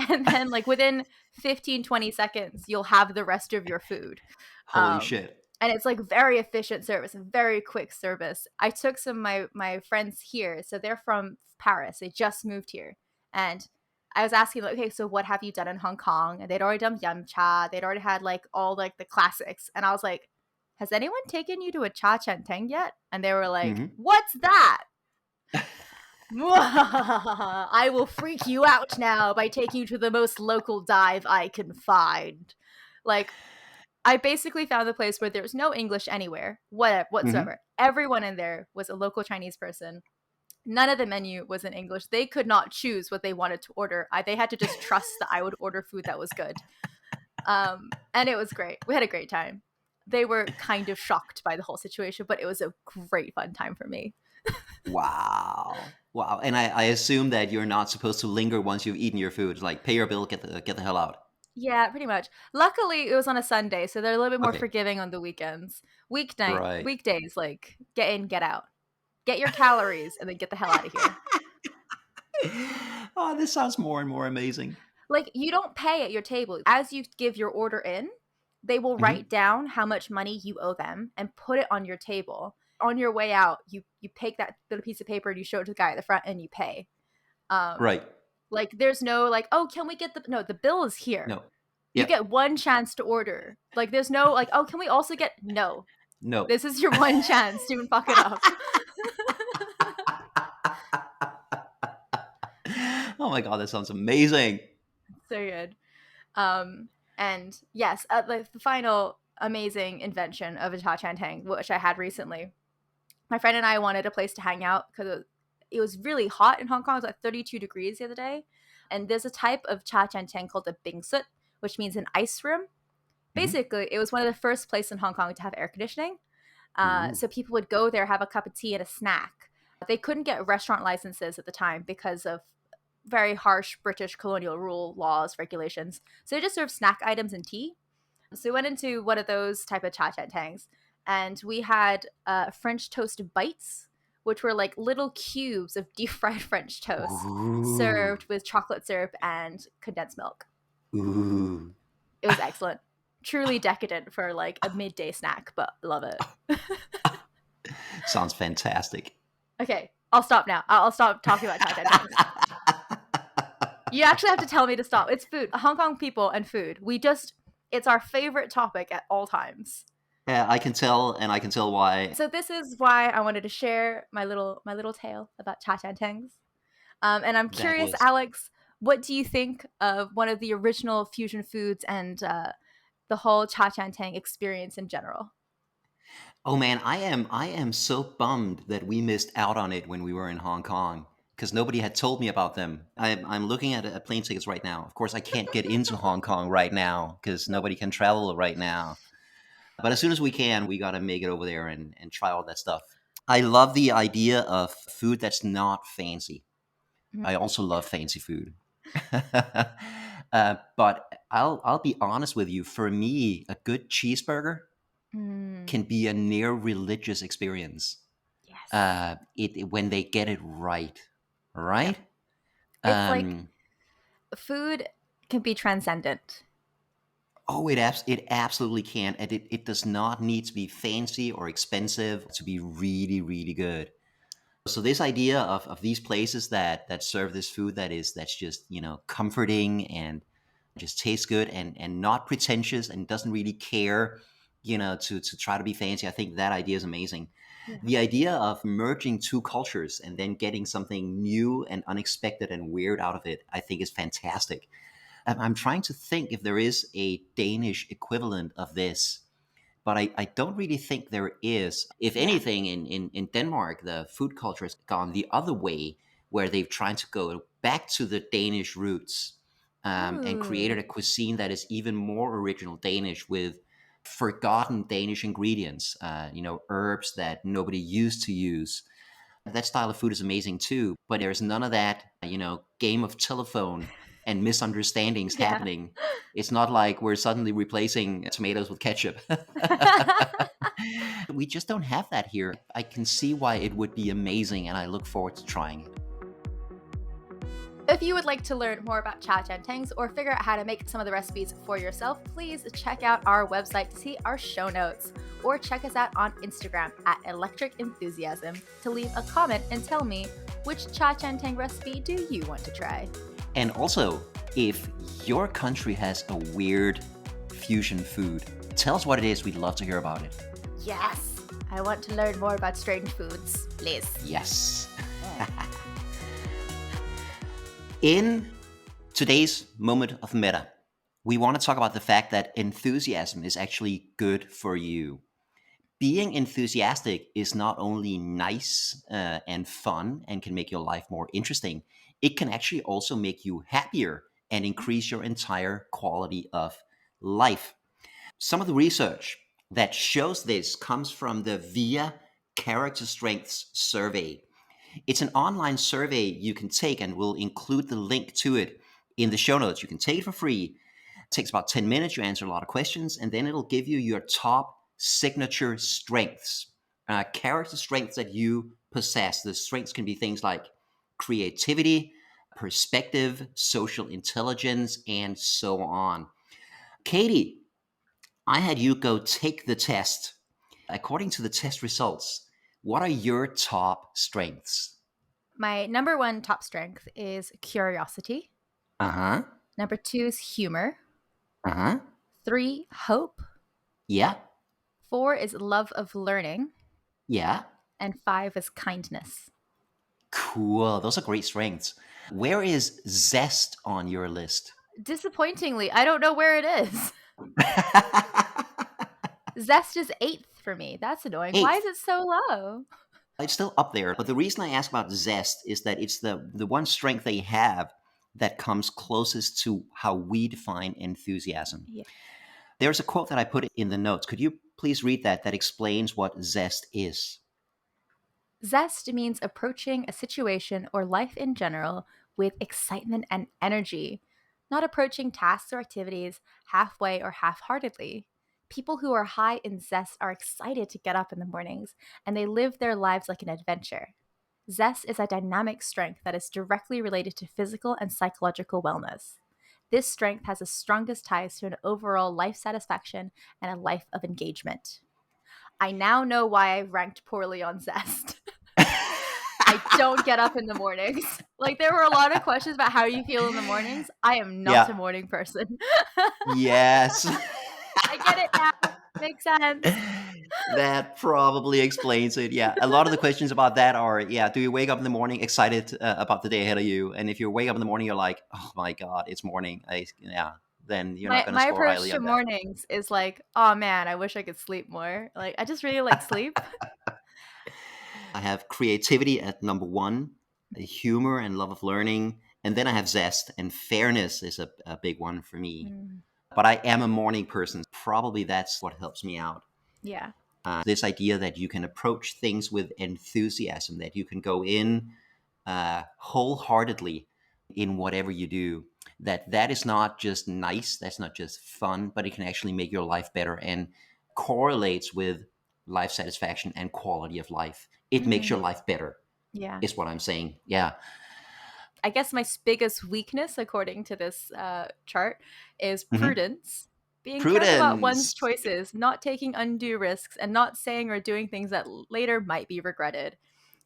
And then like within 15-20 seconds, you'll have the rest of your food. Holy shit. And it's like very efficient service and very quick service. I took some of my friends here. So they're from Paris. They just moved here. And I was asking, like, okay, so what have you done in Hong Kong? And they'd already done yum cha. They'd already had like all like the classics. And I was like, has anyone taken you to a Cha Chaan Teng yet? And they were like, what's that? I will freak you out now by taking you to the most local dive I can find. Like, I basically found the place where there's no English anywhere, whatsoever. Everyone in there was a local Chinese person. None of the menu was in English. They could not choose what they wanted to order. They had to just trust that I would order food that was good. And it was great. We had a great time. They were kind of shocked by the whole situation, but it was a great fun time for me. Wow. And I assume that you're not supposed to linger once you've eaten your food. Like, pay your bill, get the hell out. Yeah, pretty much. Luckily, it was on a Sunday, so they're a little bit more forgiving on the weekends. Weekdays, like, get in, get out. Get your calories, and then get the hell out of here. Oh, this sounds more and more amazing. Like, you don't pay at your table. As you give your order in, they will write down how much money you owe them and put it on your table. On your way out, you take that little piece of paper and you show it to the guy at the front and you pay. Right. Like, there's no like, oh, can we get the bill is here. No. You get one chance to order. Like, there's no like, oh, can we also get no. This is your one chance to fuck it up. Oh my god, that sounds amazing. So good. And yes, the final amazing invention of a Cha Chaan Teng, which I had recently. My friend and I wanted a place to hang out because it was really hot in Hong Kong. It was like 32 degrees the other day. And there's a type of Cha Chaan Teng called a bing sut, which means an ice room. Basically, it was one of the first places in Hong Kong to have air conditioning. So people would go there, have a cup of tea and a snack. They couldn't get restaurant licenses at the time because of very harsh British colonial rule laws, regulations. So they just served snack items and tea. So we went into one of those type of Cha Chaan Tengs, and we had French toast bites, which were like little cubes of deep fried French toast served with chocolate syrup and condensed milk. Ooh. It was excellent. Truly decadent for like a midday snack, but love it. Sounds fantastic. Okay, I'll stop now. I'll stop talking about Cha Chaan Tengs. You actually have to tell me to stop. It's food. Hong Kong people and food. It's our favorite topic at all times. Yeah, I can tell, and I can tell why. So this is why I wanted to share my little tale about Cha Chaan Tengs. And I'm That curious, is. Alex, what do you think of one of the original fusion foods and the whole Cha Chaan Teng experience in general? Oh man, I am so bummed that we missed out on it when we were in Hong Kong because nobody had told me about them. I'm looking at plane tickets right now. Of course, I can't get into Hong Kong right now because nobody can travel right now. But as soon as we can, we got to make it over there and try all that stuff. I love the idea of food that's not fancy. I also love fancy food. But I'll be honest with you. For me, a good cheeseburger Mm, can be a near religious experience. yes. When they get it right, Yep. right? It's like Um, food can be transcendent. oh, it absolutely can, and it does not need to be fancy or expensive to be really really good. So this idea of these places that serve this food that's just comforting and just tastes good and not pretentious and doesn't really care to try to be fancy. I think that idea is amazing. Yeah. The idea of merging two cultures and then getting something new and unexpected and weird out of it, I think is fantastic. I'm trying to think if there is a Danish equivalent of this, but I don't really think there is. If Yeah. anything, in Denmark, the food culture has gone the other way, where they've tried to go back to the Danish roots, and created Ooh. a cuisine that is even more original Danish with forgotten Danish ingredients, herbs that nobody used to use. That style of food is amazing too, but there's none of that, game of telephone and misunderstandings Yeah. happening. It's not like we're suddenly replacing tomatoes with ketchup. We just don't have that here. I can see why it would be amazing, and I look forward to trying it. If you would like to learn more about Cha Chaan Tangs or figure out how to make some of the recipes for yourself, please check out our website to see our show notes, or check us out on Instagram at Electric Enthusiasm to leave a comment and tell me, which Cha Chaan Teng recipe do you want to try? And also, if your country has a weird fusion food, tell us what it is. We'd love to hear about it. Yes, I want to learn more about strange foods, please. Yes. In today's moment of meta, we want to talk about the fact that enthusiasm is actually good for you. Being enthusiastic is not only nice and fun and can make your life more interesting, it can actually also make you happier and increase your entire quality of life. Some of the research that shows this comes from the VIA Character Strengths Survey. It's an online survey you can take, and we'll include the link to it in the show notes. You can take it for free. It takes about 10 minutes. You answer a lot of questions, and then it'll give you your top signature strengths, character strengths that you possess. The strengths can be things like creativity, perspective, social intelligence, and so on. Katie, I had you go take the test. According to the test results, what are your top strengths? My number one top strength is curiosity. Uh huh. Number two is humor. Uh huh. Three, hope. Yeah. Four is love of learning. Yeah. And five is kindness. Cool. Those are great strengths. Where is zest on your list? Disappointingly, I don't know where it is. Zest is eighth for me. That's annoying. Why is Eighth. it so low? It's still up there. But the reason I ask about zest is that it's the one strength they have that comes closest to how we define enthusiasm. Yeah. There's a quote that I put in the notes. Could you please read that explains what zest is? Zest means approaching a situation or life in general with excitement and energy, not approaching tasks or activities halfway or half heartedly. People who are high in zest are excited to get up in the mornings, and they live their lives like an adventure. Zest is a dynamic strength that is directly related to physical and psychological wellness. This strength has the strongest ties to an overall life satisfaction and a life of engagement. I now know why I ranked poorly on Zest. I don't get up in the mornings. Like, there were a lot of questions about how you feel in the mornings. I am not a Yeah. morning person. Yes. I get it now. Makes sense. That probably explains it. Yeah. A lot of the questions about that are, yeah, do you wake up in the morning excited about the day ahead of you? And if you wake up in the morning, you're like, oh my God, it's morning. Yeah. Then you're not going to My score approach highly to on that. mornings is like, oh man, I wish I could sleep more. Like, I just really like sleep. I have creativity at number one, humor and love of learning. And then I have zest, and fairness is a big one for me. Mm, But I am a morning person. Probably that's what helps me out. yeah. This idea that you can approach things with enthusiasm, that you can go in wholeheartedly in whatever you do, that is not just nice, that's not just fun, but it can actually make your life better and correlates with life satisfaction and quality of life. It makes Mm, your life better, yeah. is what I'm saying. Yeah. I guess my biggest weakness, according to this chart, is Mhm. prudence. Being careful about one's Prudence. choices, not taking undue risks, and not saying or doing things that later might be regretted.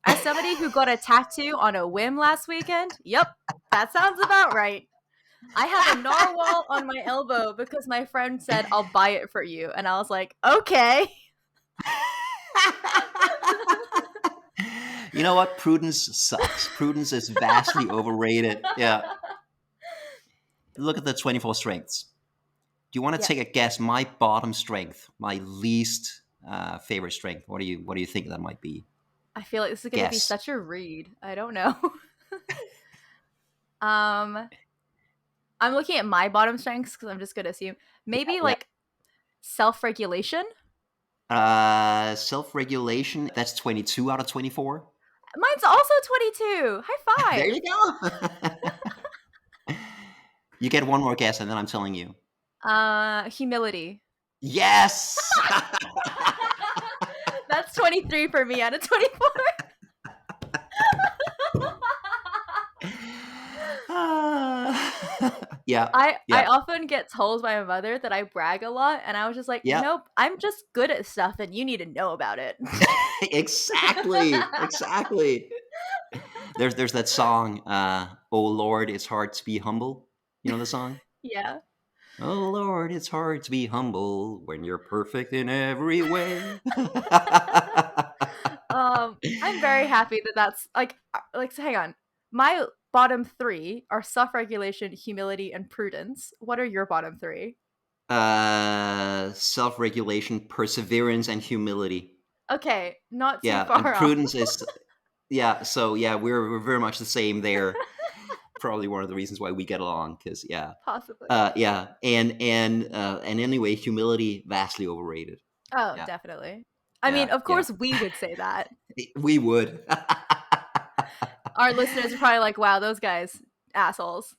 As somebody who got a tattoo on a whim last weekend, yep, that sounds about right. I have a narwhal on my elbow because my friend said, I'll buy it for you. And I was like, okay. You know what? Prudence sucks. Prudence is vastly overrated. Yeah. Look at the 24 strengths. Do you want to Yeah. take a guess? My bottom strength, my least favorite strength. What do you think that might be? I feel like this is going to be Guess. such a read. I don't know. um, I'm looking at my bottom strengths because I'm just going to assume maybe Yeah. like self-regulation. Self-regulation. That's 22 out of 24. Mine's also 22. High There five. you go. You get one more guess, and then I'm telling you. Humility. Yes. That's 23 for me out of 24. Yeah. I Yeah. often get told by my mother that I brag a lot, and I was just like, Yeah. nope, I'm just good at stuff, and you need to know about it. Exactly. Exactly. There's that song, "Oh Lord, it's hard to be humble." You know the song? Yeah. Oh Lord, it's hard to be humble when you're perfect in every way. I'm very happy that that's like. So hang on, my bottom three are self-regulation, humility, and prudence. What are your bottom three? Self-regulation, perseverance, and humility. Okay, not too Yeah, and far off. prudence is, yeah. So yeah, we're very much the same there. Probably one of the reasons why we get along, because yeah, Possibly. yeah, and anyway, humility vastly overrated. Oh, Yeah, definitely. I mean, yeah, of yeah. course, we would say that. We would. Our listeners are probably like, "Wow, those guys assholes."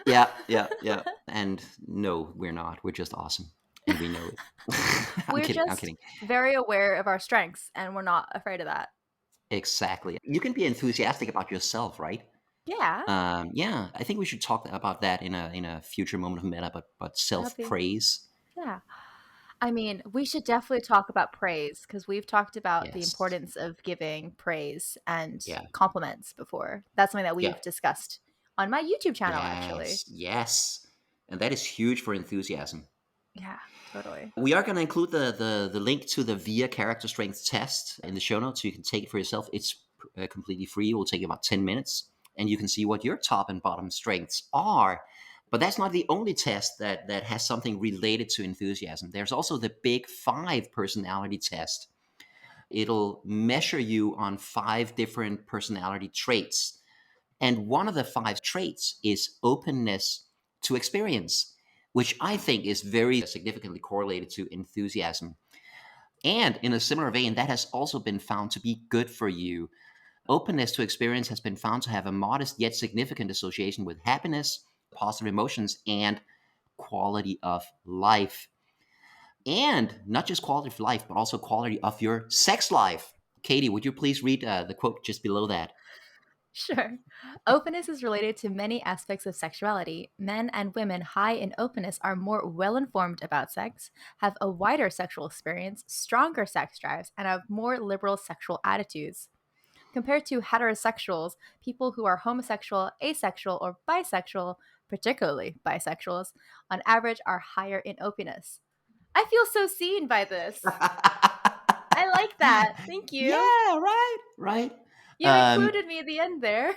Yeah, yeah, yeah. And no, we're not. We're just awesome, and we know it. I'm We're kidding. I'm just kidding. very aware of our strengths, and we're not afraid of that. Exactly. You can be enthusiastic about yourself, right? Yeah, Yeah, I think we should talk about that in a future moment of meta, but that'd self be praise. yeah. I mean, we should definitely talk about praise because we've talked about the Yes. importance of giving praise and Yeah. compliments before. That's something that Yeah. we've discussed on my YouTube channel, actually. Yes. Yes. And that is huge for enthusiasm. Yeah, totally. We are going to include the link to the VIA character strength test in the show notes so you can take it for yourself. It's completely free. It will take you about 10 minutes and you can see what your top and bottom strengths are. But that's not the only test that has something related to enthusiasm. There's also the Big Five personality test. It'll measure you on 5 different personality traits. And one of the 5 traits is openness to experience, which I think is very significantly correlated to enthusiasm. And in a similar vein, that has also been found to be good for you. Openness to experience has been found to have a modest yet significant association with happiness, positive emotions, and quality of life. And not just quality of life, but also quality of your sex life. Katie, would you please read the quote just below that? Sure. Openness is related to many aspects of sexuality. Men and women high in openness are more well informed about sex, have a wider sexual experience, stronger sex drives, and have more liberal sexual attitudes. Compared to heterosexuals, people who are homosexual, asexual, or bisexual, particularly bisexuals, on average are higher in openness. I feel so seen by this. I like that. Thank you. Yeah, right. You included me at the end there.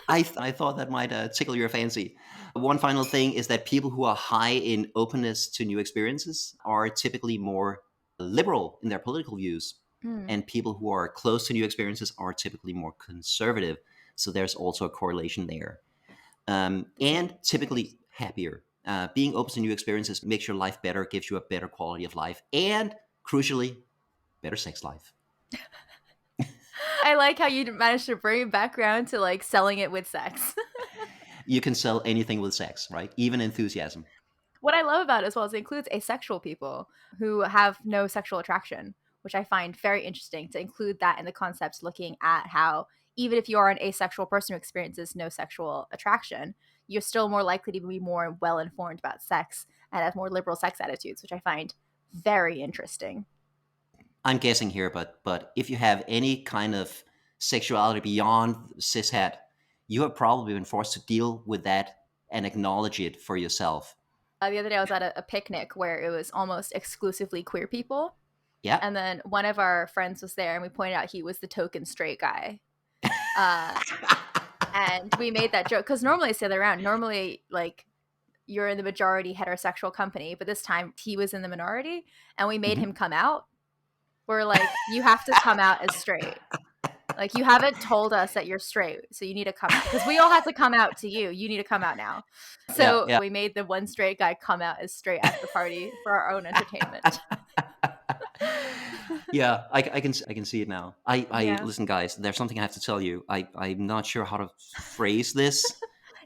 I thought that might tickle your fancy. One final thing is that people who are high in openness to new experiences are typically more liberal in their political views, and people who are close to new experiences are typically more conservative. So there's also a correlation there, and typically happier. Being open to new experiences makes your life better, gives you a better quality of life, and crucially, better sex life. I like how you managed to bring it back around to like selling it with sex. You can sell anything with sex, right? Even enthusiasm. What I love about it as well is it includes asexual people who have no sexual attraction, which I find very interesting to include that in the concepts looking at how even if you are an asexual person who experiences no sexual attraction, you're still more likely to be more well informed about sex and have more liberal sex attitudes, which I find very interesting. I'm guessing here, but if you have any kind of sexuality beyond cishet, you have probably been forced to deal with that and acknowledge it for yourself. The other day I was at a picnic where it was almost exclusively queer people. Yeah. And then one of our friends was there and we pointed out he was the token straight guy. And we made that joke because normally it's the other way around. Normally, like, you're in the majority heterosexual company, but this time he was in the minority and we made him come out. We're like, you have to come out as straight. Like, you haven't told us that you're straight, so you need to come out. Because we all had to come out to you. You need to come out now. So we made the one straight guy come out as straight at the party for our own entertainment. Yeah, I can see it now. Listen, guys, there's something I have to tell you. I'm not sure how to phrase this.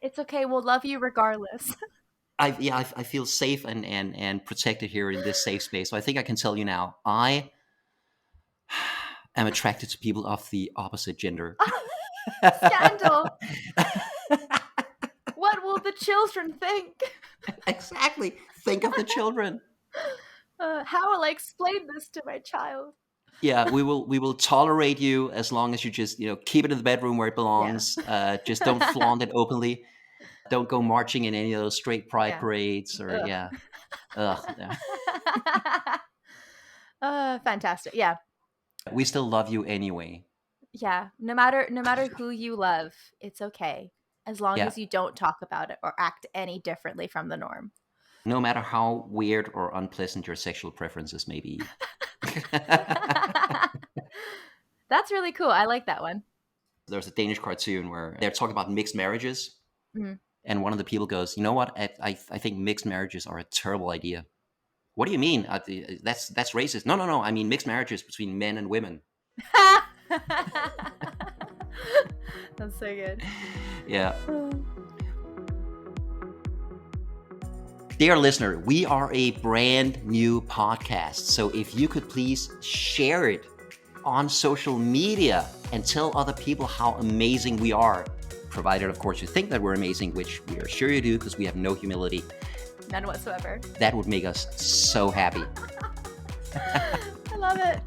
It's okay. We'll love you regardless. I feel safe and protected here in this safe space. So I think I can tell you now. I am attracted to people of the opposite gender. Scandal. What will the children think? Exactly. Think of the children. How will I explain this to my child? Yeah, we will tolerate you as long as you just keep it in the bedroom where it belongs. Yeah. Just don't flaunt it openly. Don't go marching in any of those straight pride parades or Fantastic. Yeah. We still love you anyway. Yeah. No matter who you love, it's okay. As long as you don't talk about it or act any differently from the norm. No matter how weird or unpleasant your sexual preferences may be. That's really cool. I like that one. There's a Danish cartoon where they're talking about mixed marriages. Mm-hmm. And one of the people goes, you know what? I think mixed marriages are a terrible idea. What do you mean? That's racist. No. I mean mixed marriages between men and women. That's so good. Yeah. Dear listener, we are a brand new podcast. So if you could please share it on social media and tell other people how amazing we are, provided, of course, you think that we're amazing, which we are sure you do because we have no humility. None whatsoever. That would make us so happy. I love it.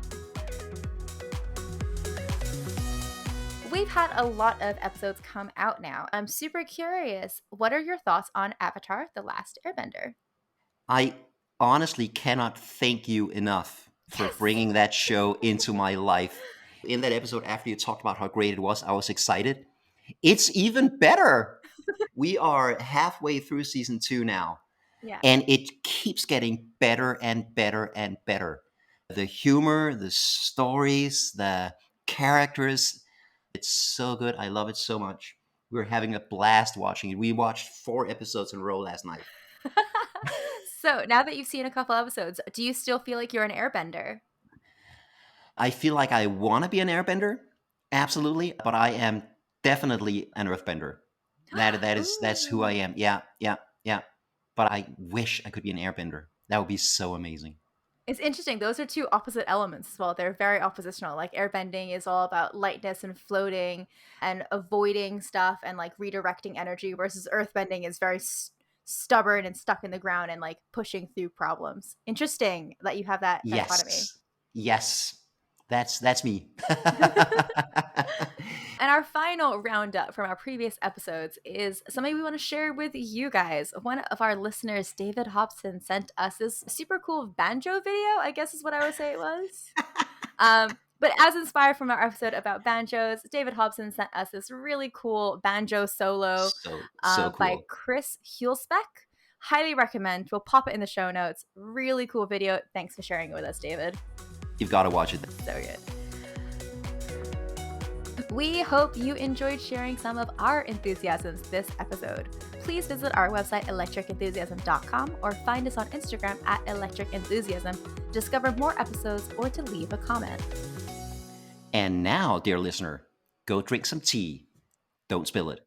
We've had a lot of episodes come out now. I'm super curious. What are your thoughts on Avatar: The Last Airbender? I honestly cannot thank you enough for bringing that show into my life. In that episode, after you talked about how great it was, I was excited. It's even better. We are halfway through season 2 now. Yeah. And it keeps getting better and better and better. The humor, the stories, the characters, it's so good. I love it so much. We're having a blast watching it. We watched 4 episodes in a row last night. So now that you've seen a couple episodes, do you still feel like you're an airbender? I feel like I want to be an airbender. Absolutely. But I am definitely an earthbender. That's who I am. Yeah. But I wish I could be an airbender. That would be so amazing. It's interesting. Those are 2 opposite elements as well. They're very oppositional. Like airbending is all about lightness and floating and avoiding stuff and like redirecting energy, versus earthbending is very stubborn and stuck in the ground and like pushing through problems. Interesting that you have that dichotomy. Yes. That's me. And our final roundup from our previous episodes is something we want to share with you guys. One of our listeners, David Hobson, sent us this super cool banjo video, I guess is what I would say it was. But as inspired from our episode about banjos, David Hobson sent us this really cool banjo solo So by cool. Chris Hulsbeck. Highly recommend. We'll pop it in the show notes. Really cool video. Thanks for sharing it with us, David. You've got to watch it. So good. We hope you enjoyed sharing some of our enthusiasms this episode. Please visit our website, electricenthusiasm.com, or find us on Instagram at electricenthusiasm to discover more episodes or to leave a comment. And now, dear listener, go drink some tea. Don't spill it.